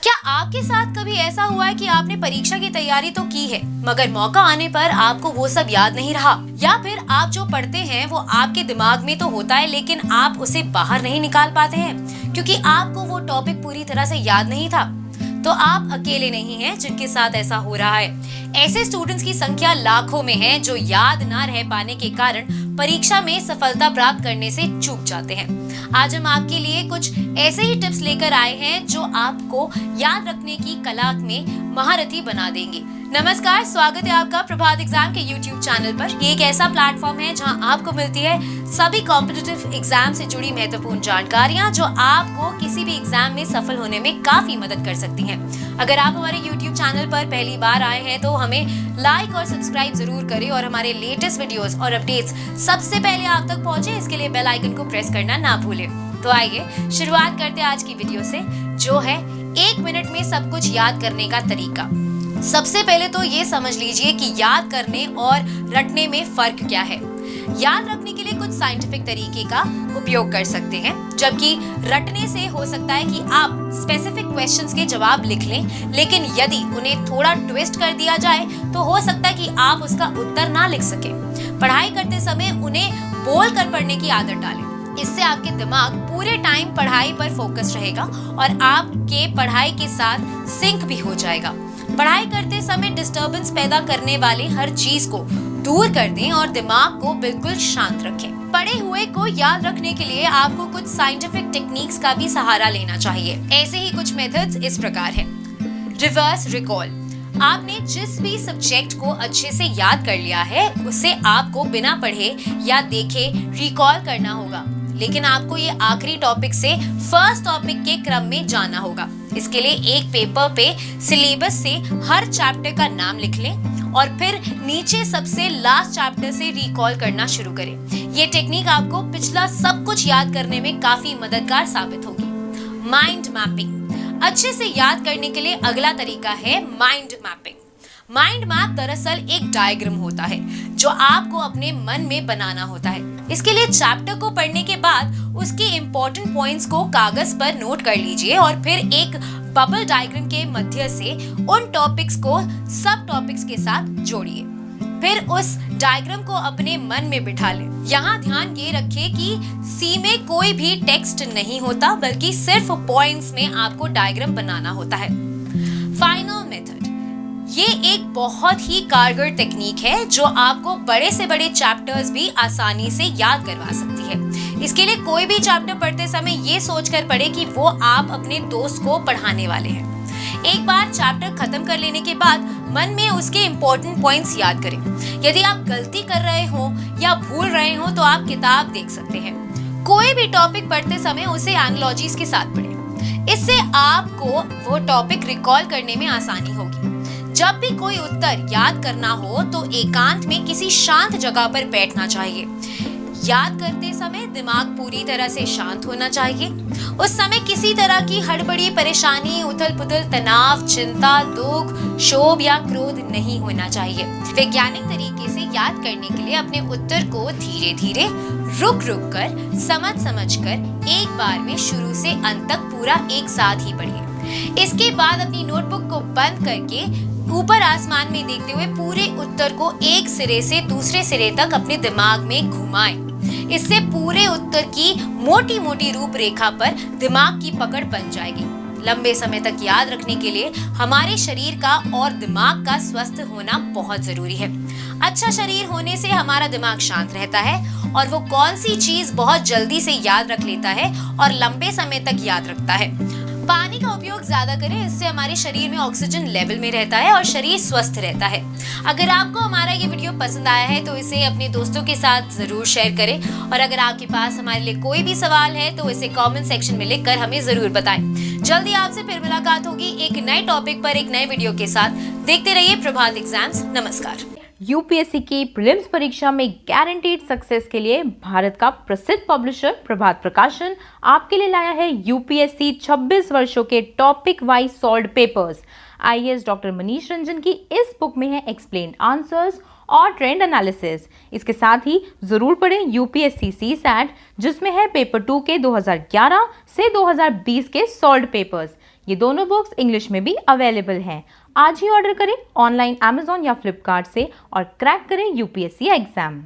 क्या आपके साथ कभी ऐसा हुआ है कि आपने परीक्षा की तैयारी तो की है मगर मौका आने पर आपको वो सब याद नहीं रहा, या फिर आप जो पढ़ते हैं वो आपके दिमाग में तो होता है लेकिन आप उसे बाहर नहीं निकाल पाते हैं क्योंकि आपको वो टॉपिक पूरी तरह से याद नहीं था? तो आप अकेले नहीं हैं जिनके साथ ऐसा हो रहा है। ऐसे स्टूडेंट्स की संख्या लाखों में है जो याद ना रह पाने के कारण परीक्षा में सफलता प्राप्त करने से चूक जाते हैं। आज हम आपके लिए कुछ ऐसे ही टिप्स लेकर आए हैं जो आपको याद रखने की कला में महारथी बना देंगे। नमस्कार, स्वागत है आपका प्रभात एग्जाम के YouTube चैनल पर। ये एक ऐसा प्लेटफॉर्म है जहां आपको मिलती है सभी कॉम्पिटिटिव एग्जाम से जुड़ी महत्वपूर्ण जानकारियां जो आपको किसी भी एग्जाम में सफल होने में काफी मदद कर सकती हैं। अगर आप हमारे YouTube चैनल पर पहली बार आए हैं तो हमें लाइक और सब्सक्राइब जरूर करें और हमारे लेटेस्ट वीडियोस और अपडेट्स सबसे पहले आप तक पहुंचे, इसके लिए बेल आइकन को प्रेस करना ना भूलें। तो आइए शुरुआत करते हैं आज की वीडियो से, जो है 1 मिनट में सब कुछ याद करने का तरीका। सबसे पहले तो ये समझ लीजिए कि याद करने और रटने में फर्क क्या है। याद रखने के लिए कुछ साइंटिफिक तरीके का उपयोग कर सकते हैं, जबकि रटने से हो सकता है कि आप स्पेसिफिक क्वेश्चंस के जवाब लिख लें, लेकिन यदि उन्हें थोड़ा ट्विस्ट कर दिया जाए तो हो सकता है कि आप उसका उत्तर ना लिख सके। पढ़ाई करते समय उन्हें बोल कर पढ़ने की आदत डालें। इससे आपके दिमाग पूरे टाइम पढ़ाई पर फोकस रहेगा और आपके पढ़ाई के साथ सिंक भी हो जाएगा। पढ़ाई करते समय डिस्टरबेंस पैदा करने वाले हर चीज को दूर कर दें और दिमाग को बिल्कुल शांत रखें। पढ़े हुए को याद रखने के लिए आपको कुछ साइंटिफिक टेक्निक्स का भी सहारा लेना चाहिए। ऐसे ही कुछ मेथड्स इस प्रकार हैं। Reverse recall. आपने जिस भी सब्जेक्ट को अच्छे से याद कर लिया है उसे आपको बिना पढ़े या देखे रिकॉल करना होगा, लेकिन आपको ये आखिरी टॉपिक से फर्स्ट टॉपिक के क्रम में जाना होगा। इसके लिए एक पेपर पे सिलेबस से हर चैप्टर का नाम लिख लें और फिर नीचे सबसे लास्ट चैप्टर से रिकॉल करना शुरू करें। ये टेक्निक आपको पिछला सब कुछ याद करने में काफी मददगार साबित होगी। Mind mapping. अच्छे से याद करने के लिए अगला तरीका है माइंड मैपिंग। माइंड मैप दरअसल एक डायग्राम होता है जो आपको अपने मन में बनाना होता है। इसके लिए चैप्टर को पढ़ने के बाद उसके इम्पोर्टेंट पॉइंट्स को कागज पर नोट कर लीजिए और फिर एक बबल डायग्राम के मध्य से उन टॉपिक्स को सब टॉपिक्स के साथ जोड़िए। फिर उस डायग्राम को अपने मन में बिठा लें। यहाँ ध्यान ये रखें कि सी में कोई भी टेक्स्ट नहीं होता, बल्कि सिर्फ पॉइंट्स में आपको डायग्राम बनाना होता है। Final method. ये एक बहुत ही कारगर टेक्निक है जो आपको बड़े से बड़े चैप्टर्स भी आसानी से याद करवा सकती है। इसके लिए कोई भी चैप्टर पढ़ते समय ये सोचकर पढ़े कि वो आप अपने दोस्त को पढ़ाने वाले हैं। एक बार चैप्टर खत्म कर लेने के बाद मन में उसके इम्पोर्टेंट पॉइंट्स याद करें। यदि आप गलती कर रहे हो या भूल रहे हो तो आप किताब देख सकते हैं। कोई भी टॉपिक पढ़ते समय उसे एनालॉजीज के साथ पढ़ें। इससे आपको वो टॉपिक रिकॉल करने में आसानी होगी। जब भी कोई उत्तर याद करना हो तो एकांत में किसी शांत जगह पर बैठना चाहिए। याद करते समय दिमाग पूरी तरह से शांत होना चाहिए। उस समय किसी तरह की हड़बड़ी, परेशानी, उथल-पुथल, तनाव, चिंता, दुख, क्षोभ या क्रोध नहीं होना चाहिए। वैज्ञानिक तरीके से याद करने के लिए अपने उत्तर को धीरे-धीरे, रुक-रुक कर, समझ कर एक बार में शुरू से अंत तक पूरा एक साथ ही पढ़िए। इसके बाद अपनी नोटबुक को बंद करके ऊपर आसमान में देखते हुए पूरे उत्तर को एक सिरे से दूसरे सिरे तक अपने दिमाग में घुमाएं। इससे पूरे उत्तर की मोटी मोटी रूपरेखा पर दिमाग की पकड़ बन जाएगी। लंबे समय तक याद रखने के लिए हमारे शरीर का और दिमाग का स्वस्थ होना बहुत जरूरी है। अच्छा शरीर होने से हमारा दिमाग शांत रहता है और वो कौन सी चीज बहुत जल्दी से याद रख लेता है और लंबे समय तक याद रखता है। पानी का उपयोग ज्यादा करें, इससे हमारे शरीर में ऑक्सीजन लेवल में रहता है और शरीर स्वस्थ रहता है। अगर आपको हमारा ये वीडियो पसंद आया है तो इसे अपने दोस्तों के साथ जरूर शेयर करें और अगर आपके पास हमारे लिए कोई भी सवाल है तो इसे कमेंट सेक्शन में लिखकर हमें जरूर बताएं। जल्दी आपसे फिर मुलाकात होगी एक नए टॉपिक पर एक नए वीडियो के साथ। देखते रहिए प्रभात एग्जाम्स। नमस्कार। यूपीएससी की प्रीलिम्स परीक्षा में गारंटीड सक्सेस के लिए भारत का प्रसिद्ध पब्लिशर प्रभात प्रकाशन आपके लिए लाया है यूपीएससी 26 वर्षों के topic wise solved papers. IAS doctor Manish Ranjan की इस बुक में है एक्सप्लेन्ड आंसर्स और ट्रेंड एनालिसिस। इसके साथ ही जरूर पढ़ें यूपीएससी सीसैट जिसमें है पेपर 2 के 2011 से 2020 के सॉल्व्ड पेपर्स। ये दोनों बुक्स इंग्लिश में भी अवेलेबल हैं। आज ही ऑर्डर करें ऑनलाइन अमेजॉन या फ्लिपकार्ट से और क्रैक करें यूपीएससी एग्जाम।